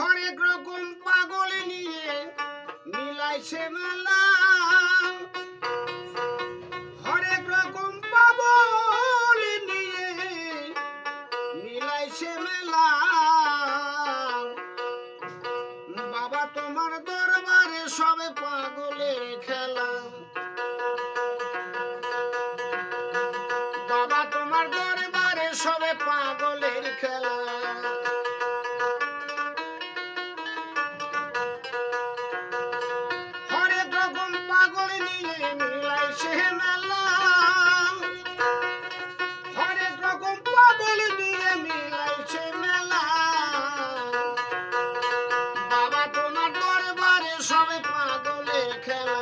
হরেক রকম পাগল নিয়ে মিলাইছে মেলা, হরেক রকম পাগল নিয়ে মিলাইছে মেলা। বাবা তোমার দরবারে সবে পাগলের খেলা, বাবা তোমার দরবারে সবে পাগলের খেলা। হরেক রকম পাগল নিয়ে মিলাইছে মেলা, হরেক রকম পাগল নিয়ে মিলাইছে মেলা। বাবা তোমার দরবারে সবে পাগলের খেলা।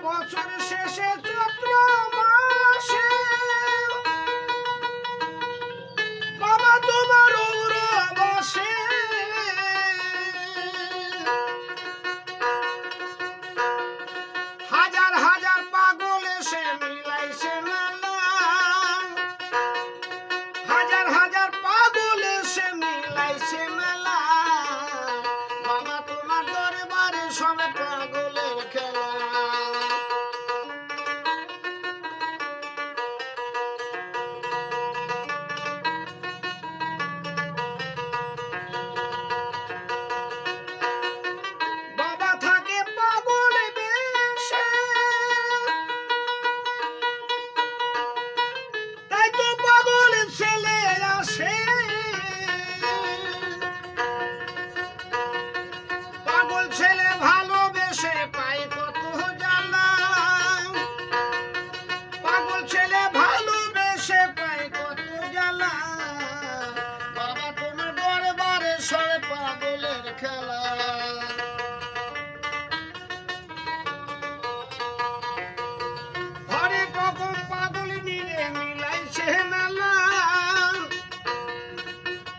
বছর শেষে চৈত্র মাসে বাবা তোমার বসে, হাজার হাজার পাগল এসে মিলাইছে মেলা, হাজার হাজার পাগল এসে মিলাইছে মেলা। বাবা তোমার দরবারে সবে পাগলের খেলা। ছেলে আসে পাগল ছেলে ভালোবেসে পায় কত জ্বালা, পাগল ছেলে ভালোবেসে পায় কত জ্বালা। বাবা তোমার দরবারে সবে পাগলের খেলা। হরেক রকম পাগল নিয়ে মিলাইছে মেলা,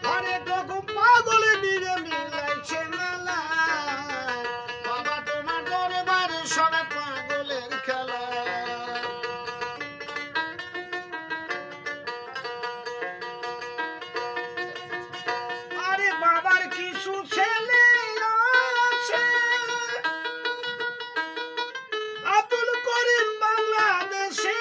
হরেক রকম পাগল নিয়ে মিলাইছে মেলা। বাবা তোমার দরবারে সবে পাগলের খেলা। আরে বাবার কিছু ছেলে আছে, আব্দুল করিম বাংলাদেশে,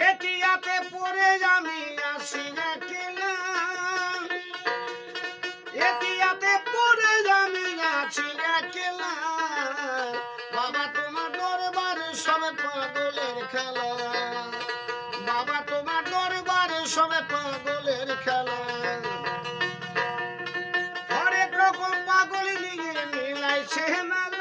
এটিয়াতে পড়ে আমি আসি একলা, এটিয়াতে পড়ে আমি আছি একলা। বাবা তোমার দরবারে সবে পাগলের খেলা, বাবা তোমার দরবারে সবে পাগলের খেলা। হরেক রকম পাগল নিয়ে মিলাইছে মেলা।